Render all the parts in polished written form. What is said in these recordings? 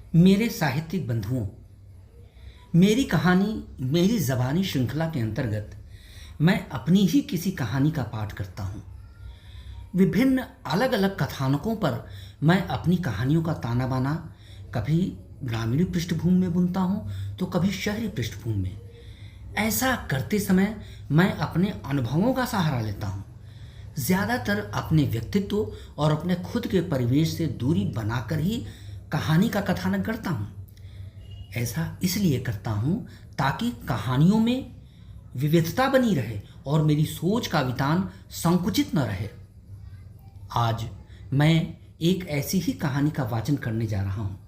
मेरे साहित्यिक बंधुओं, मेरी कहानी मेरी ज़बानी श्रृंखला के अंतर्गत मैं अपनी ही किसी कहानी का पाठ करता हूँ। विभिन्न अलग अलग कथानकों पर मैं अपनी कहानियों का ताना बाना कभी ग्रामीण पृष्ठभूमि में बुनता हूँ तो कभी शहरी पृष्ठभूमि में। ऐसा करते समय मैं अपने अनुभवों का सहारा लेता हूँ। ज़्यादातर अपने व्यक्तित्व और अपने खुद के परिवेश से दूरी बनाकर ही कहानी का कथानक करता हूँ। ऐसा इसलिए करता हूँ ताकि कहानियों में विविधता बनी रहे और मेरी सोच का वितान संकुचित न रहे। आज मैं एक ऐसी ही कहानी का वाचन करने जा रहा हूँ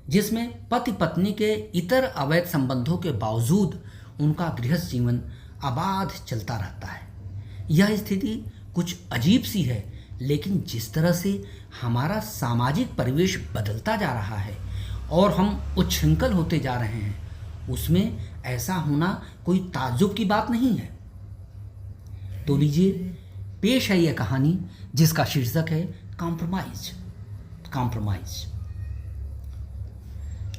जिसमें पति पत्नी के इतर अवैध संबंधों के बावजूद उनका गृहस्थ जीवन आबाद चलता रहता है। यह स्थिति कुछ अजीब सी है, लेकिन जिस तरह से हमारा सामाजिक परिवेश बदलता जा रहा है और हम उच्छृंखल होते जा रहे हैं, उसमें ऐसा होना कोई ताज्जुब की बात नहीं है। तो लीजिए, पेश है यह कहानी जिसका शीर्षक है कॉम्प्रोमाइज।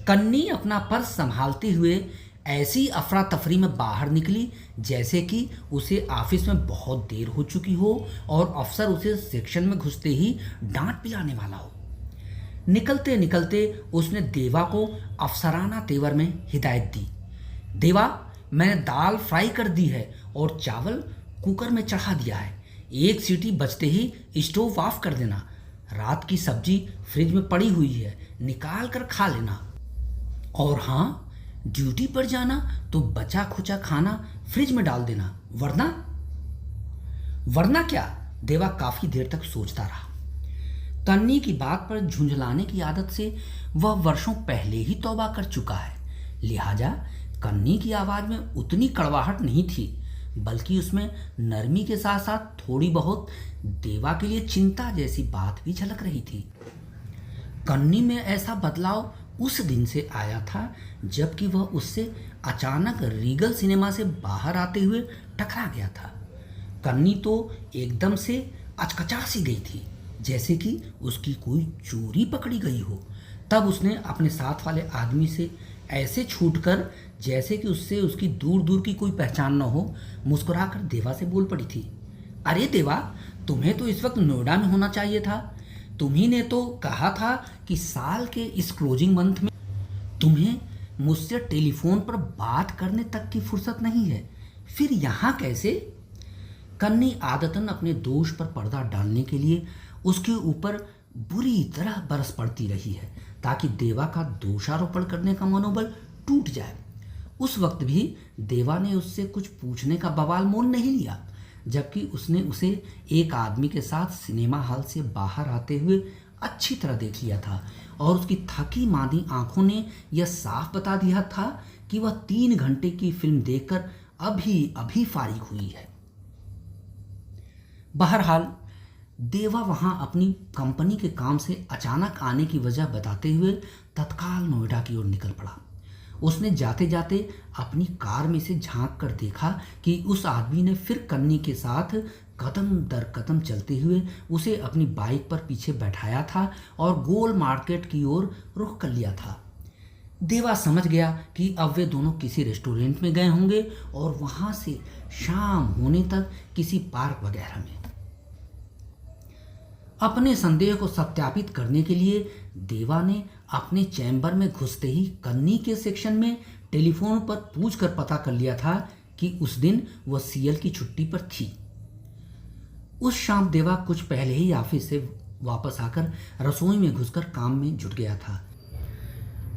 कन्नी अपना पर्स संभालते हुए ऐसी अफरा तफरी में बाहर निकली जैसे कि उसे ऑफिस में बहुत देर हो चुकी हो और अफसर उसे सेक्शन में घुसते ही डांट पिलाने वाला हो। निकलते निकलते उसने देवा को अफसराना तेवर में हिदायत दी। देवा, मैंने दाल फ्राई कर दी है और चावल कुकर में चढ़ा दिया है। एक सीटी बजते ही स्टोव ऑफ कर देना। रात की सब्जी फ्रिज में पड़ी हुई है, निकाल कर खा लेना। और हाँ, ड्यूटी पर जाना तो बचा खुचा खाना फ्रिज में डाल देना, वरना क्या? देवा काफी देर तक सोचता रहा। कन्नी की बात पर झुंझलाने की आदत से वह वर्षों पहले ही तौबा कर चुका है। लिहाजा कन्नी की आवाज में उतनी कड़वाहट नहीं थी, बल्कि उसमें नरमी के साथ साथ थोड़ी बहुत देवा के लिए चिंता जैसी बात भी झलक रही थी। कन्नी में ऐसा बदलाव उस दिन से आया था जबकि वह उससे अचानक रीगल सिनेमा से बाहर आते हुए टकरा गया था। कन्नी तो एकदम से अचकचा सी गई थी, जैसे कि उसकी कोई चोरी पकड़ी गई हो। तब उसने अपने साथ वाले आदमी से ऐसे छूटकर, जैसे कि उससे उसकी दूर दूर की कोई पहचान न हो, मुस्कुराकर देवा से बोल पड़ी थी, अरे देवा, तुम्हें तो इस वक्त नोएडा में होना चाहिए था। तुम्ही ने तो कहा था कि साल के इस क्लोजिंग मंथ में तुम्हें मुझसे टेलीफोन पर बात करने तक की फुर्सत नहीं है, फिर यहाँ कैसे? कन्नी आदतन अपने दोष पर पर्दा डालने के लिए उसके ऊपर बुरी तरह बरस पड़ती रही है ताकि देवा का दोषारोपण करने का मनोबल टूट जाए। उस वक्त भी देवा ने उससे कुछ पूछने का बवाल मोल नहीं लिया, जबकि उसने उसे एक आदमी के साथ सिनेमा हॉल से बाहर आते हुए अच्छी तरह देख लिया था और उसकी थकी मांदी आंखों ने यह साफ बता दिया था कि वह 3 घंटे की फिल्म देखकर अभी अभी फारिग हुई है। बहरहाल देवा वहां अपनी कंपनी के काम से अचानक आने की वजह बताते हुए तत्काल नोएडा की ओर निकल पड़ा। उसने जाते जाते अपनी कार में से झांक कर देखा कि उस आदमी ने फिर कन्नी के साथ कदम दर कदम चलते हुए उसे अपनी बाइक पर पीछे बैठाया था और गोल मार्केट की ओर रुख कर लिया था। देवा समझ गया कि अब वे दोनों किसी रेस्टोरेंट में गए होंगे और वहां से शाम होने तक किसी पार्क वगैरह में। अपने संदेह को सत्यापित करने के लिए देवा ने अपने चैम्बर में घुसते ही कन्नी के सेक्शन में टेलीफोन पर पूछकर पता कर लिया था कि उस दिन वह सीएल की छुट्टी पर थी। उस शाम देवा कुछ पहले ही ऑफिस से वापस आकर रसोई में घुसकर काम में जुट गया था।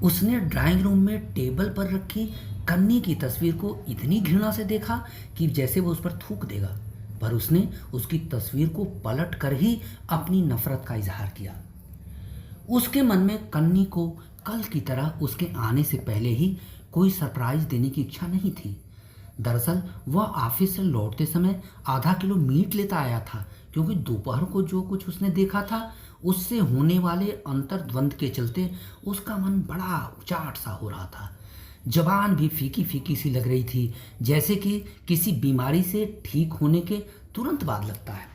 उसने ड्राइंग रूम में टेबल पर रखी कन्नी की तस्वीर को इतनी घृणा से देखा कि जैसे वो उस पर थूक देगा, पर उसने उसकी तस्वीर को पलट कर ही अपनी नफरत का इजहार किया। उसके मन में कन्नी को कल की तरह उसके आने से पहले ही कोई सरप्राइज देने की इच्छा नहीं थी। दरअसल वह ऑफिस से लौटते समय आधा किलो मीट लेता आया था, क्योंकि दोपहर को जो कुछ उसने देखा था उससे होने वाले अंतर्द्वंद के चलते उसका मन बड़ा उचाट सा हो रहा था। जबान भी फीकी फीकी सी लग रही थी, जैसे कि किसी बीमारी से ठीक होने के तुरंत बाद लगता है।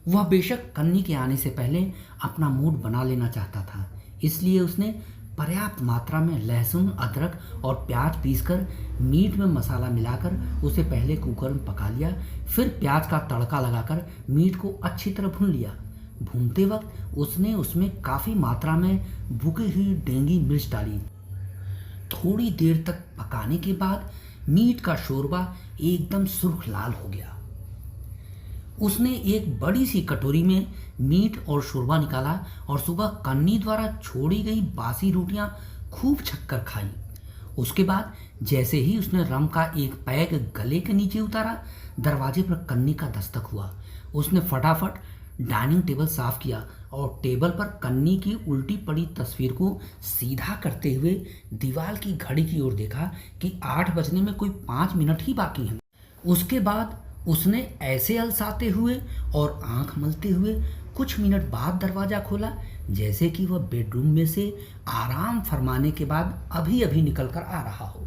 वह बेशक कन्नी के आने से पहले अपना मूड बना लेना चाहता था, इसलिए उसने पर्याप्त मात्रा में लहसुन, अदरक और प्याज पीसकर मीट में मसाला मिलाकर उसे पहले कुकर में पका लिया। फिर प्याज का तड़का लगाकर मीट को अच्छी तरह भून लिया। भूनते वक्त उसने उसमें काफ़ी मात्रा में भुनी हुई डेंगी मिर्च डाली। थोड़ी देर तक पकाने के बाद मीट का शोरबा एकदम सुर्ख लाल हो गया। उसने एक बड़ी सी कटोरी में मीट और शोरबा निकाला और सुबह कन्नी द्वारा छोड़ी गई बासी रोटियां खूब छककर खाई। उसके बाद जैसे ही उसने रम का एक पैक गले के नीचे उतारा, दरवाजे पर कन्नी का दस्तक हुआ। उसने फटाफट डाइनिंग टेबल साफ किया और टेबल पर कन्नी की उल्टी पड़ी तस्वीर को सीधा करते हुए दीवार की घड़ी की ओर देखा कि 8 बजने में कोई 5 मिनट ही बाकी हैं। उसके बाद उसने ऐसे अलसाते हुए और आंख मलते हुए कुछ मिनट बाद दरवाजा खोला, जैसे कि वह बेडरूम में से आराम फरमाने के बाद अभी अभी निकल कर आ रहा हो।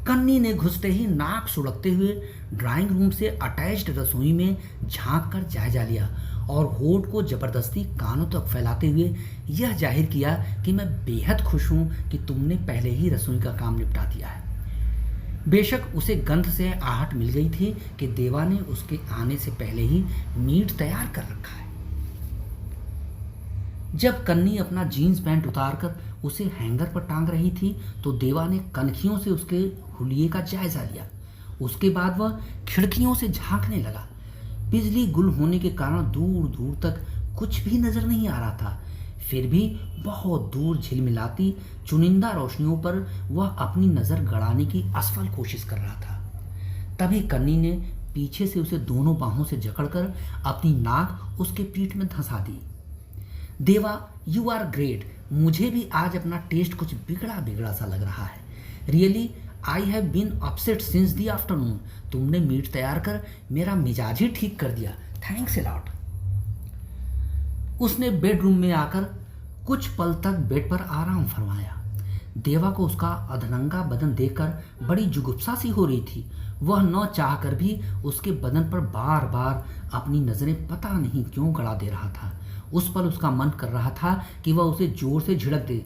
कन्नी ने घुसते ही नाक सुड़कते हुए ड्राइंग रूम से अटैच्ड रसोई में झांक कर जायजा लिया और होठ को जबरदस्ती कानों तक फैलाते हुए यह जाहिर किया कि मैं बेहद खुश हूं कि तुमने पहले ही रसोई का काम निपटा दिया है। बेशक उसे गंध से आहट मिल गई थी कि देवा ने उसके आने से पहले ही मीट तैयार कर रखा है। जब कन्नी अपना जीन्स पैंट उतारकर उसे हैंगर पर टांग रही थी तो देवा ने कनखियों से उसके हुलिये का जायजा लिया। उसके बाद वह खिड़कियों से झांकने लगा। बिजली गुल होने के कारण दूर दूर तक कुछ भी नजर नहीं आ रहा था। फिर भी बहुत दूर झिलमिलाती चुनिंदा रोशनियों पर वह अपनी नजर गड़ाने की असफल कोशिश कर रहा था। तभी कन्नी ने पीछे से उसे दोनों बाहों से जकड़कर अपनी नाक उसके पीठ में धंसा दी। देवा, यू आर ग्रेट। मुझे भी आज अपना टेस्ट कुछ बिगड़ा बिगड़ा सा लग रहा है। Really I have been upset since the afternoon. तुमने मीट तैयार कर मेरा मिजाज ही ठीक कर दिया। Thanks a lot. उसने बेडरूम में आकर कुछ पल तक बेड पर आराम फरमाया। देवा को उसका अधनंगा बदन देखकर बड़ी जुगुप्सा सी हो रही थी। वह न चाहकर भी उसके बदन पर बार बार अपनी नजरें पता नहीं क्यों गड़ा दे रहा था। उस पर उसका मन कर रहा था कि वह उसे जोर से झिड़क दे।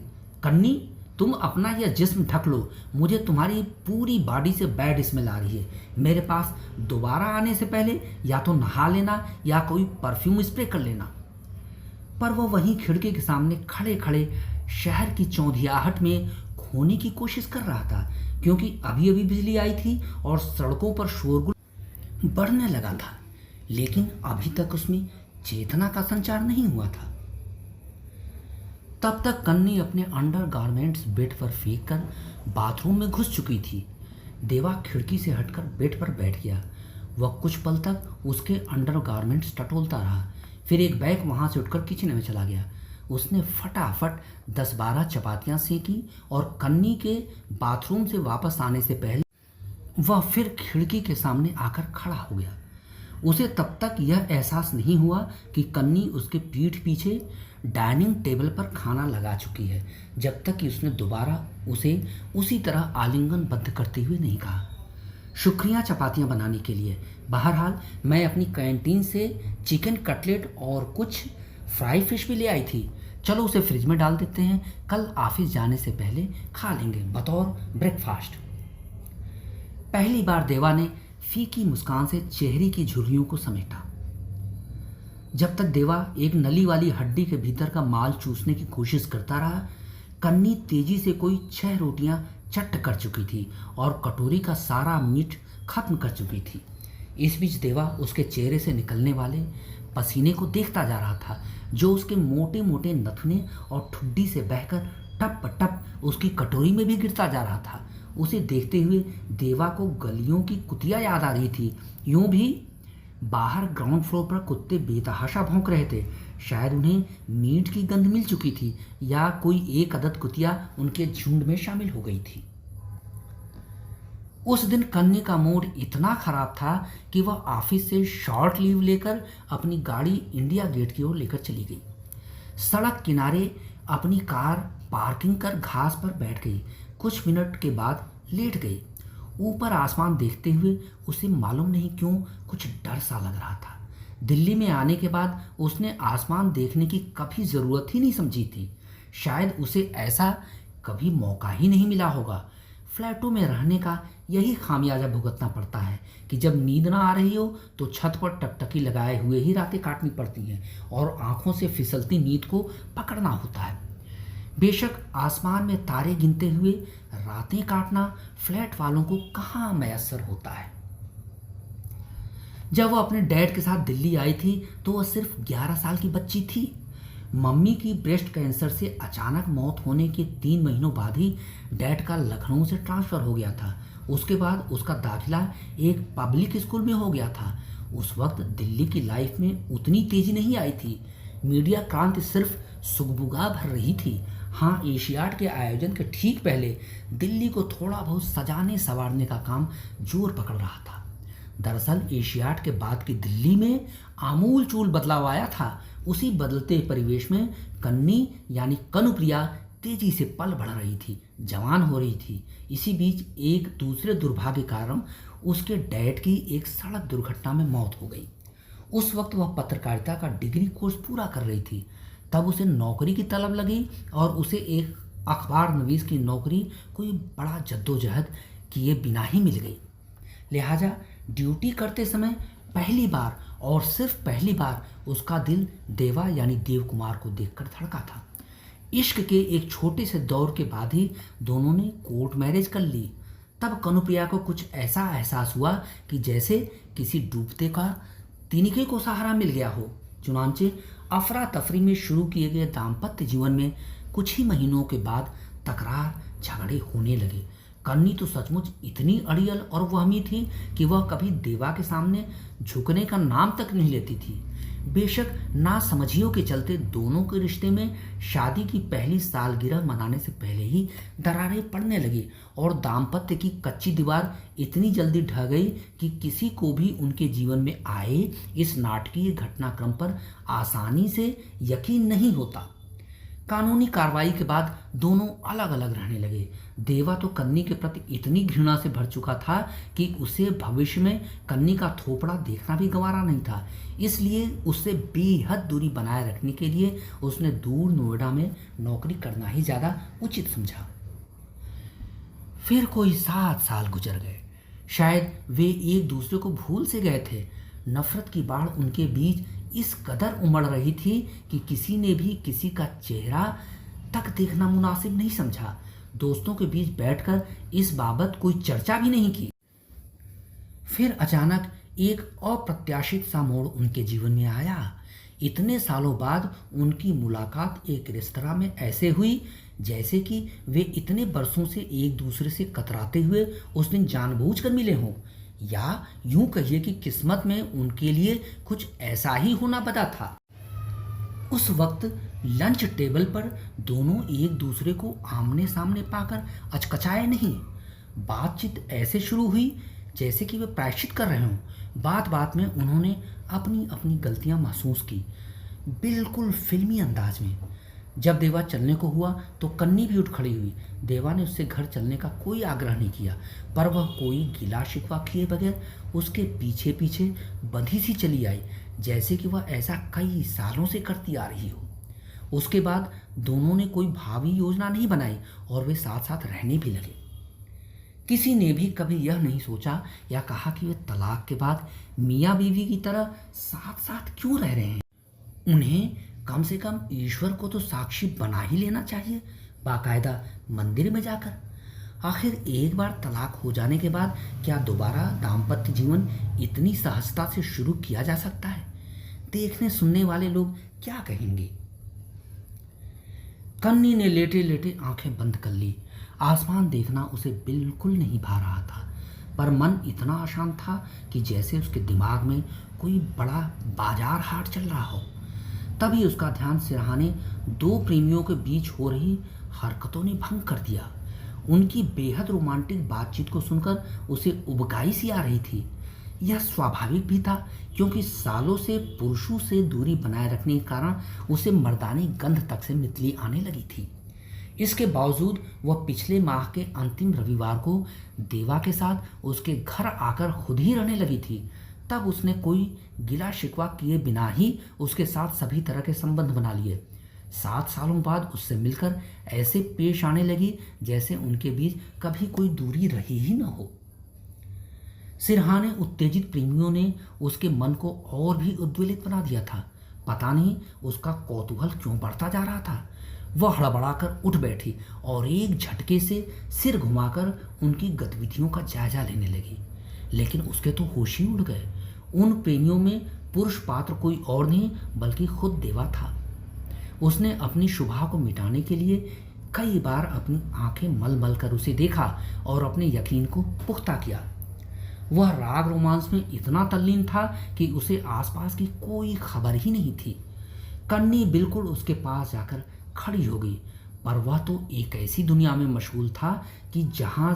कन्नी, तुम अपना यह जिस्म ढक लो। मुझे तुम्हारी पूरी बॉडी से बैड स्मेल आ रही है। मेरे पास दोबारा आने से पहले या तो नहा लेना या कोई परफ्यूम स्प्रे कर लेना। पर वह वहीं खिड़की के सामने खड़े खड़े शहर की चौंधियाहट में खोने की कोशिश कर रहा था, क्योंकि अभी अभी बिजली आई थी और सड़कों पर शोरगुल बढ़ने लगा था। लेकिन अभी तक उसमें चेतना का संचार नहीं हुआ था। तब तक कन्नी अपने अंडरगारमेंट्स बेड पर फेंक कर बाथरूम में घुस चुकी थी। देवा खिड़की से हटकर बेड पर बैठ गया। वह कुछ पल तक उसके अंडरगारमेंट्स टटोलता रहा। फिर एक बैग वहां से उठकर किचन में चला गया। उसने फटाफट 10-12 चपातियां सेंकी और कन्नी के बाथरूम से वापस आने से पहले वह फिर खिड़की के सामने आकर खड़ा हो गया। उसे तब तक यह एहसास नहीं हुआ कि कन्नी उसके पीठ पीछे डाइनिंग टेबल पर खाना लगा चुकी है, जब तक कि उसने दोबारा उसे उसी तरह आलिंगनबद्ध करते हुए नहीं कहा, शुक्रिया चपातियां बनाने के लिए। बहरहाल मैं अपनी कैंटीन से चिकन कटलेट और कुछ फ्राई फिश भी ले आई थी। चलो उसे फ्रिज में डाल देते हैं, कल ऑफिस जाने से पहले खा लेंगे बतौर ब्रेकफास्ट। पहली बार देवा ने फीकी मुस्कान से चेहरे की झुर्रियों को समेटा। जब तक देवा एक नली वाली हड्डी के भीतर का माल चूसने की कोशिश करता रहा, कन्नी तेजी से कोई 6 रोटियां चट कर चुकी थी और कटोरी का सारा मीट खत्म कर चुकी थी। इस बीच देवा उसके चेहरे से निकलने वाले पसीने को देखता जा रहा था, जो उसके मोटे मोटे नथुने और ठुड्डी से बहकर टप टप उसकी कटोरी में भी गिरता जा रहा था। उसे देखते हुए देवा को गलियों की कुतिया याद आ रही थी। यूं भी बाहर ग्राउंड फ्लोर पर कुत्ते बेतहाशा भौंक रहे थे। शायद उन्हें मीट की गंध मिल चुकी थी या कोई एक अदद कुतिया उनके झुंड में शामिल हो गई थी। उस दिन कन्नी का मूड इतना खराब था कि वह ऑफिस से शॉर्ट लीव लेकर अपनी गाड़ी इंडिया गेट की ओर लेकर चली गई। सड़क किनारे अपनी कार पार्किंग कर घास पर बैठ गई। कुछ मिनट के बाद लेट गई। ऊपर आसमान देखते हुए उसे मालूम नहीं क्यों कुछ डर सा लग रहा था। दिल्ली में आने के बाद उसने आसमान देखने की कभी ज़रूरत ही नहीं समझी थी। शायद उसे ऐसा कभी मौका ही नहीं मिला होगा। फ्लैटों में रहने का यही खामियाजा भुगतना पड़ता है कि जब नींद ना आ रही हो तो छत पर टकटकी लगाए हुए ही रातें काटनी पड़ती हैं और आंखों से फिसलती नींद को पकड़ना होता है। बेशक आसमान में तारे गिनते हुए रातें काटना फ्लैट वालों को कहाँ मैसर होता है। जब वो अपने डैड के साथ दिल्ली आई थी तो वह सिर्फ 11 साल की बच्ची थी। मम्मी की ब्रेस्ट कैंसर से अचानक मौत होने के 3 महीनों बाद ही डैड का लखनऊ से ट्रांसफ़र हो गया था। उसके बाद उसका दाखिला एक पब्लिक स्कूल में हो गया था। उस वक्त दिल्ली की लाइफ में उतनी तेज़ी नहीं आई थी। मीडिया क्रांति सिर्फ सुगबुगा भर रही थी। हाँ, एशियाड के आयोजन के ठीक पहले दिल्ली को थोड़ा बहुत सजाने संवारने का काम जोर पकड़ रहा था। दरअसल एशियाड के बाद की दिल्ली में आमूल चूल बदलाव आया था। उसी बदलते परिवेश में कन्नी यानी कनुप्रिया तेजी से पल बढ़ रही थी, जवान हो रही थी। इसी बीच एक दूसरे दुर्भाग्य कारण उसके डैड की एक सड़क दुर्घटना में मौत हो गई। उस वक्त वह पत्रकारिता का डिग्री कोर्स पूरा कर रही थी। तब उसे नौकरी की तलब लगी और उसे एक अखबार नवीस की नौकरी कोई बड़ा जद्दोजहद किए बिना ही मिल गई। लिहाजा ड्यूटी करते समय पहली बार और सिर्फ पहली बार उसका दिल देवा यानी देव कुमार को देखकर धड़का था। इश्क के एक छोटे से दौर के बाद ही दोनों ने कोर्ट मैरिज कर ली। तब कनुप्रिया को कुछ ऐसा एहसास हुआ कि जैसे किसी डूबते का तिनके को सहारा मिल गया हो। चुनांचे अफरा तफरी में शुरू किए गए दाम्पत्य जीवन में कुछ ही महीनों के बाद तकरार झगड़े होने लगे। कन्नी तो सचमुच इतनी अड़ियल और वहमी थी कि वह कभी देवा के सामने झुकने का नाम तक नहीं लेती थी। बेशक नासमझियों के चलते दोनों के रिश्ते में शादी की पहली सालगिरह मनाने से पहले ही दरारें पड़ने लगी और दाम्पत्य की कच्ची दीवार इतनी जल्दी ढह गई कि किसी को भी उनके जीवन में आए इस नाटकीय घटनाक्रम पर आसानी से यकीन नहीं होता। कानूनी कार्रवाई के बाद दोनों अलग अलग रहने लगे। देवा तो कन्नी के प्रति इतनी घृणा से भर चुका था कि उसे भविष्य में कन्नी का थोपड़ा देखना भी गंवारा नहीं था। इसलिए उससे बेहद दूरी बनाए रखने के लिए उसने दूर नोएडा में नौकरी करना ही ज़्यादा उचित समझा। फिर कोई 7 साल गुजर गए। शायद वे एक दूसरे को भूल से गए थे। नफरत की बाढ़ उनके बीच इस कदर उमड़ रही थी कि किसी ने भी किसी का चेहरा तक देखना मुनासिब नहीं समझा। दोस्तों के बीच बैठकर इस बाबत कोई चर्चा भी नहीं की। फिर अचानक एक अप्रत्याशित सा मोड़ उनके जीवन में आया। इतने सालों बाद उनकी मुलाकात एक रेस्तरां में ऐसे हुई जैसे कि वे इतने बरसों से एक दूसरे से कतराते हुए उस दिन जानबूझकर मिले हों, या यूं कहिए कि किस्मत में उनके लिए कुछ ऐसा ही होना बता था। उस वक्त लंच टेबल पर दोनों एक दूसरे को आमने सामने पाकर अचकचाए नहीं। बातचीत ऐसे शुरू हुई जैसे कि वे प्रायश्चित कर रहे हों। बात बात में उन्होंने अपनी अपनी गलतियां महसूस की, बिल्कुल फिल्मी अंदाज में। जब देवा चलने को हुआ तो कन्नी भी उठ खड़ी हुई। देवा ने उससे घर चलने का कोई आग्रह नहीं किया, पर वह कोई गिला शिकवा किए बगैर उसके पीछे पीछे बंधी सी चली आई, जैसे कि वह ऐसा कई सालों से करती आ रही हो। उसके बाद दोनों ने कोई भावी योजना नहीं बनाई और वे साथ साथ रहने भी लगे। किसी ने भी कभी यह नहीं सोचा या कहा कि वे तलाक के बाद मियाँ बीवी की तरह साथ साथ क्यों रह रहे हैं। उन्हें कम से कम ईश्वर को तो साक्षी बना ही लेना चाहिए, बाकायदा मंदिर में जाकर। आखिर एक बार तलाक हो जाने के बाद क्या दोबारा दाम्पत्य जीवन इतनी सहजता से शुरू किया जा सकता है? देखने सुनने वाले लोग क्या कहेंगे। कन्नी ने लेटे लेटे आंखें बंद कर ली। आसमान देखना उसे बिल्कुल नहीं भा रहा था, पर मन इतना अशांत था कि जैसे उसके दिमाग में कोई बड़ा बाजार हाट चल रहा हो। तभी उसका ध्यान सिरहाने 2 प्रेमियों के बीच हो रही हरकतों ने भंग कर दिया। उनकी बेहद रोमांटिक बातचीत को सुनकर उसे उबकाई सी आ रही थी। यह स्वाभाविक भी था, क्योंकि सालों से पुरुषों से दूरी बनाए रखने के कारण उसे मर्दानी गंध तक से मितली आने लगी थी। इसके बावजूद वह पिछले माह के अंतिम रविवार को देवा के साथ उसके घर आकर खुद ही रहने लगी थी। तब उसने कोई गिला शिकवा किए बिना ही उसके साथ सभी तरह के संबंध बना लिए। 7 सालों बाद उससे मिलकर ऐसे पेश आने लगी जैसे उनके बीच कभी कोई दूरी रही ही न हो। सिरहाने उत्तेजित प्रेमियों ने उसके मन को और भी उद्वेलित बना दिया था। पता नहीं उसका कौतूहल क्यों बढ़ता जा रहा था। वह हड़बड़ाकर उठ बैठी और एक झटके से सिर घुमाकर उनकी गतिविधियों का जायजा लेने लगी। लेकिन उसके तो होश ही उड़ गए। उन प्रेमियों में पुरुष पात्र कोई और नहीं बल्कि खुद देवा था। उसने अपनी शुभा को मिटाने के लिए कई बार अपनी आंखें मल मल कर उसे देखा और अपने यकीन को पुख्ता किया। वह राग रोमांस में इतना तल्लीन था कि उसे आसपास की कोई खबर ही नहीं थी। कन्नी बिल्कुल उसके पास जाकर खड़ी हो गई, पर वह तो एक ऐसी दुनिया में मशगूल था कि जहां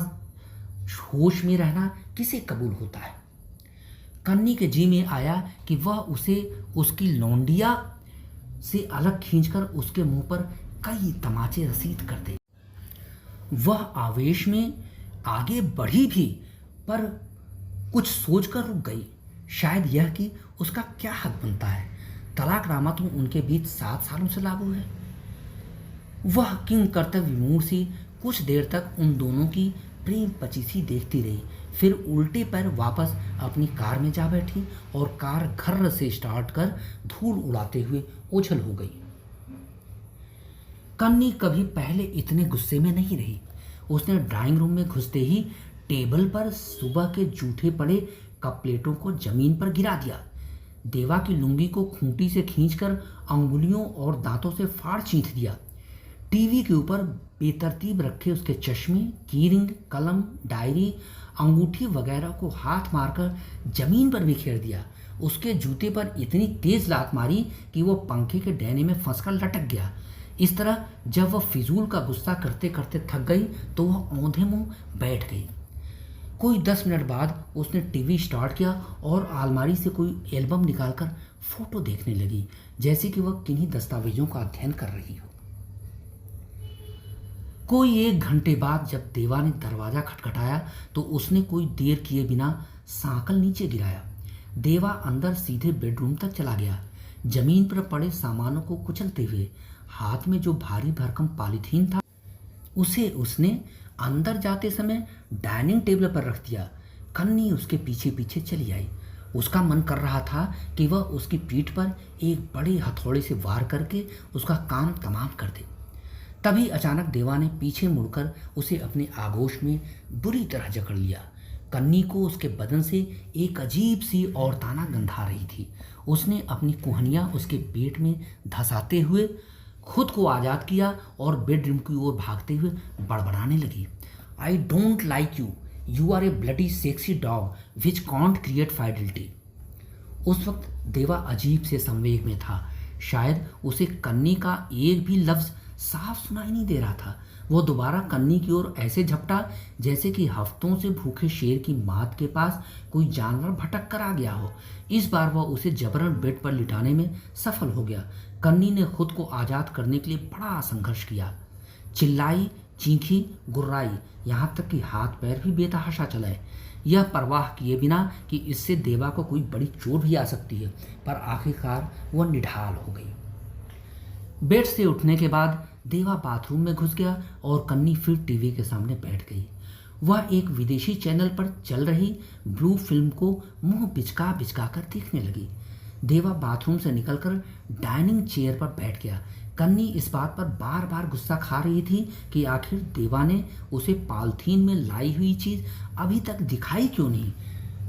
होश में रहना किसे कबूल होता है। कन्नी के जी में आया कि वह उसे उसकी लौंडिया से अलग खींचकर उसके मुंह पर कई तमाचे रसीद कर दे। वह आवेश में आगे बढ़ी भी, पर कुछ सोचकर रुक गई। शायद यह कि उसका क्या हक बनता है। तलाकनामा तो उनके बीच 7 सालों से लागू है। वह किंग कर्तव्य विमूढ़ सी कुछ देर तक उन दोनों की प्रेम पचीसी देखती रही, फिर उल्टे पैर वापस अपनी कार में जा बैठी और कार घर्र से स्टार्ट कर धूल उड़ाते हुए ओझल हो गई। कन्नी कभी पहले इतने गुस्से में नहीं रही। उसने ड्राइंग रूम में घुसते ही टेबल पर सुबह के जूठे पड़े कप प्लेटों को जमीन पर गिरा दिया। देवा की लुंगी को खूंटी से खींचकर अंगुलियों और दांतों से फाड़ छींच दिया। टीवी के ऊपर बेतरतीब रखे उसके चश्मे, कीरिंग, कलम, डायरी, अंगूठी वगैरह को हाथ मारकर जमीन पर बिखेर दिया। उसके जूते पर इतनी तेज लात मारी कि वो पंखे के डैने में फंसकर लटक गया। इस तरह जब वह फिजूल का गुस्सा करते करते थक गई तो वह औंधे मुंह बैठ गई। कोई 10 मिनट बाद उसने टीवी स्टार्ट किया और अलमारी से कोई एल्बम निकालकर फोटो देखने लगी, जैसे कि वह किन्हीं दस्तावेजों का अध्ययन कर रही हो। कोई 1 घंटे बाद जब देवा ने दरवाजा खटखटाया तो उसने कोई देर किए बिना सांकल नीचे गिराया। देवा अंदर सीधे बेडरूम तक चला गया। जमीन पर पड़े सामानों को कुचलते हुए हाथ में जो भारी भरकम पॉलीथीन था उसे उसने अंदर जाते समय डाइनिंग टेबल पर रख दिया। कन्नी उसके पीछे पीछे चली आई। उसका मन कर रहा था कि वह उसकी पीठ पर एक बड़े हथौड़े से वार करके उसका काम तमाम कर दे। तभी अचानक देवा ने पीछे मुड़कर उसे अपने आगोश में बुरी तरह जकड़ लिया। कन्नी को उसके बदन से एक अजीब सी औरताना गंध आ रही थी। उसने अपनी कुहनियाँ उसके पेट में धंसाते हुए खुद को आज़ाद किया और बेडरूम की ओर भागते हुए बड़बड़ाने लगी। I don't like you, you are a bloody sexy dog which can't create fidelity. उस वक्त देवा अजीब से संवेग में था। शायद उसे कन्नी का एक भी लफ्ज़ साफ सुनाई नहीं दे रहा था। वो दोबारा कन्नी की ओर ऐसे झपटा जैसे कि हफ्तों से भूखे शेर की मात के पास कोई जानवर भटक कर आ गया हो। इस बार वह उसे जबरन बेड पर लिटाने में सफल हो गया। कन्नी ने खुद को आज़ाद करने के लिए बड़ा संघर्ष किया। चिल्लाई, चीखी, गुर्राई, यहाँ तक कि हाथ पैर भी बेतहाशा चलाए, यह परवाह किए बिना कि इससे देवा को कोई बड़ी चोट भी आ सकती है। पर आखिरकार वह निढाल हो गई। बेड से उठने के बाद देवा बाथरूम में घुस गया और कन्नी फिर टीवी के सामने बैठ गई। वह एक विदेशी चैनल पर चल रही ब्लू फिल्म को मुंह बिचका बिचका कर देखने लगी। देवा बाथरूम से निकलकर डाइनिंग चेयर पर बैठ गया। कन्नी इस बात पर बार बार गुस्सा खा रही थी कि आखिर देवा ने उसे पॉलिथीन में लाई हुई चीज़ अभी तक दिखाई क्यों नहीं।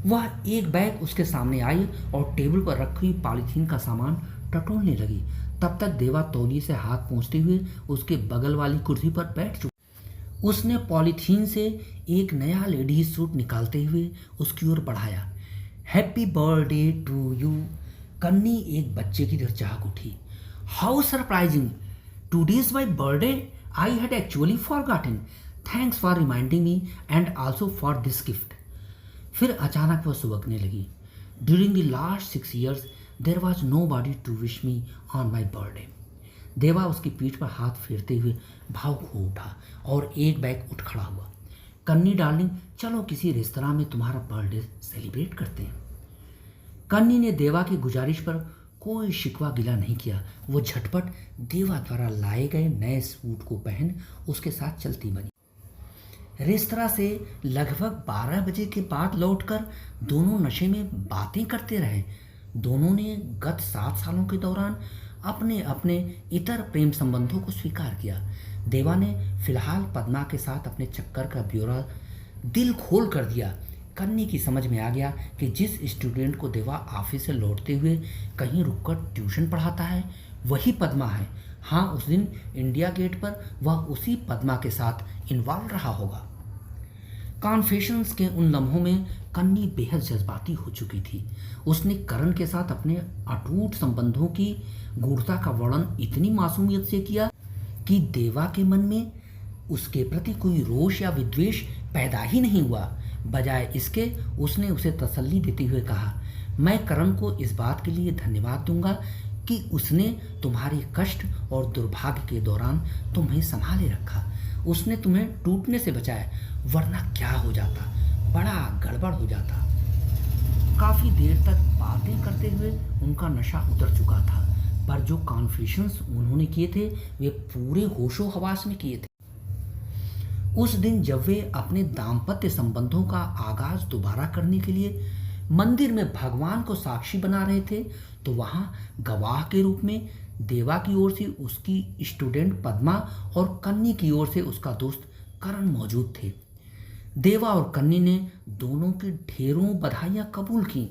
वह एक बैग उसके सामने आई और टेबल पर रखी हुई पॉलिथीन का सामान टटोलने लगी। तब तक देवा तौलिए से हाथ पोंछते हुए उसके बगल वाली कुर्सी पर बैठ चुका। उसने पॉलीथीन से एक नया लेडीज सूट निकालते हुए उसकी ओर बढ़ाया। Happy birthday to you. Kanni एक बच्चे की तरह जाग उठी। How surprising, today is my birthday, I had actually forgotten, thanks for reminding me and also for this gift. फिर अचानक वह सुबकने लगी। During the last 6 years there was nobody to wish me on my birthday. Deva उसकी पीठ पर हाथ फेरते हुए भावुक हो उठा और एक बैग उठ खड़ा हुआ। कन्नी डार्लिंग, चलो किसी रेस्तरां में तुम्हारा बर्थडे सेलिब्रेट करते हैं। कन्नी ने देवा की गुजारिश पर कोई शिकवा गिला नहीं किया। वो झटपट देवा द्वारा लाए गए नए सूट को पहन उसके साथ चलती बनी। रेस्तरां से लगभग 12 बजे के बाद लौटकर दोनों नशे में बातें करते रहे। दोनों ने गत 7 सालों के दौरान अपने अपने इतर प्रेम संबंधों को स्वीकार किया। देवा ने फिलहाल पद्मा के साथ अपने चक्कर का ब्यौरा दिल खोल कर दिया। कन्नी की समझ में आ गया कि जिस स्टूडेंट को देवा ऑफिस से लौटते हुए कहीं रुककर ट्यूशन पढ़ाता है वही पद्मा है। हाँ, उस दिन इंडिया गेट पर वह उसी पद्मा के साथ इन्वॉल्व रहा होगा। कॉन्फेशंस के उन लम्हों में कन्नी बेहद जज्बाती हो चुकी थी। उसने करण के साथ अपने अटूट संबंधों की गूढ़ता का वर्णन इतनी मासूमियत से किया कि देवा के मन में उसके प्रति कोई रोष या विद्वेष पैदा ही नहीं हुआ। बजाय इसके उसने उसे तसल्ली देते हुए कहा, मैं करण को इस बात के लिए धन्यवाद दूंगा कि उसने तुम्हारे कष्ट और दुर्भाग्य के दौरान तुम्हें संभाले रखा। उसने तुम्हें टूटने से बचाया, वरना क्या हो जाता, बड़ा गड़बड़ हो जाता। काफी देर तक बातें करते हुए उनका नशा उतर चुका था, पर जो कॉन्फेशंस उन्होंने किए थे वे पूरे होशो हवास में किए थे। उस दिन जब वे अपने दाम्पत्य संबंधों का आगाज दोबारा करने के लिए मंदिर में भगवान को साक्षी बना रहे थे, तो वहां गवाह के रूप में देवा की ओर से उसकी स्टूडेंट पद्मा और कन्नी की ओर से उसका दोस्त करण मौजूद थे। देवा और कन्नी ने दोनों की ढेरों बधाइयां कबूल की।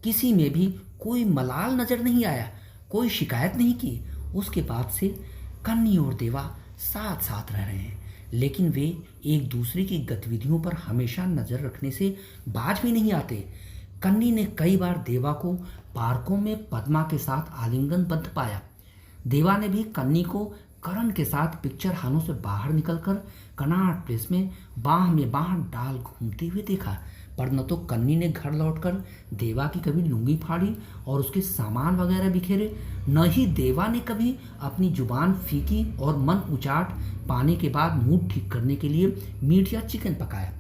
किसी में भी कोई मलाल नजर नहीं आया, कोई शिकायत नहीं की। उसके बाद से कन्नी और देवा साथ साथ रह रहे हैं, लेकिन वे एक दूसरे की गतिविधियों पर हमेशा नजर रखने से बाज भी नहीं आते। कन्नी ने कई बार देवा को पार्कों में पद्मा के साथ आलिंगनबद्ध पाया। देवा ने भी कन्नी को करण के साथ पिक्चर हॉलों से बाहर निकलकर कनॉट प्लेस में बाह डाल घूमते हुए देखा। पर न तो कन्नी ने घर लौटकर देवा की कभी लुंगी फाड़ी और उसके सामान वगैरह बिखेरे, न ही देवा ने कभी अपनी जुबान फीकी और मन उचाट पाने के बाद मूड ठीक करने के लिए मीट या चिकन पकाया।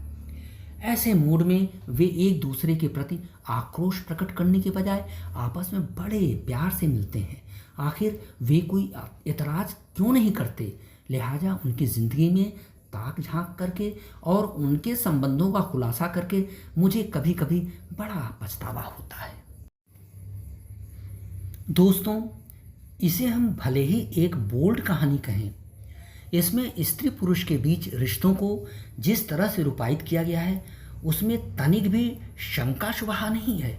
ऐसे मूड में वे एक दूसरे के प्रति आक्रोश प्रकट करने के बजाय आपस में बड़े प्यार से मिलते हैं। आखिर वे कोई एतराज क्यों नहीं करते? लिहाजा उनकी जिंदगी में ताक झांक करके और उनके संबंधों का खुलासा करके मुझे कभी कभी बड़ा पछतावा होता है। दोस्तों, इसे हम भले ही एक बोल्ड कहानी कहें, इसमें स्त्री पुरुष के बीच रिश्तों को जिस तरह से रूपायित किया गया है उसमें तनिक भी शंका शुबहा नहीं है।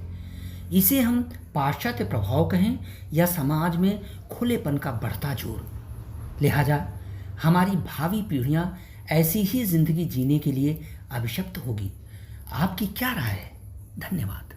इसे हम पाश्चात्य प्रभाव कहें या समाज में खुलेपन का बढ़ता जोर। लिहाजा हमारी भावी पीढ़ियां ऐसी ही जिंदगी जीने के लिए अभिशप्त होगी। आपकी क्या राय है? धन्यवाद।